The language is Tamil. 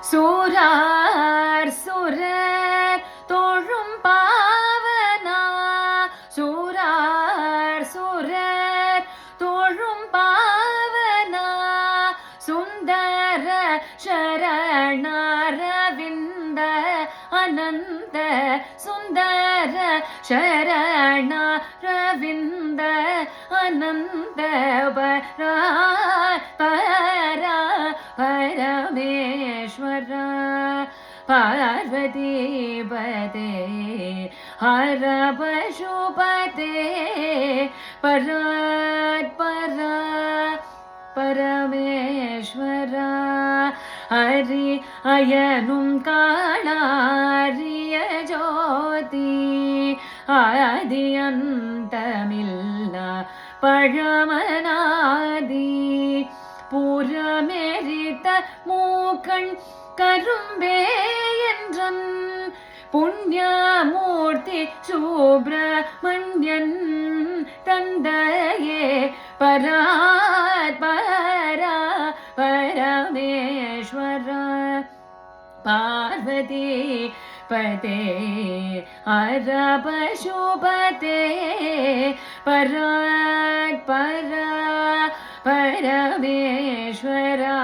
சூரார் சுரர் தோழும் பாவனா சூரார் சுரர் தோழும் பாவனா சுந்தர சரணாரவிந்த அனந்த சுந்தர சரணாரவிந்த அனந்த பரா பரமேஸ்வர பார்வதிபதே ஹர பசுபதே பராத்பர பரமேஸ்வர ஹரி அயனும் காணாரிய ஜோதி ஆதி அந்தமில்ல பழமனாதி புறமெரித்த மூக்கண் கரும்பே என்றன் புண்ணியமூர்த்தி சுப்பிரமணியன் தந்தையே பராத்பரா பரமேஸ்வர பார்வதி பதே ஹர பசுபதே பராத்பர பரமேஸ்வரா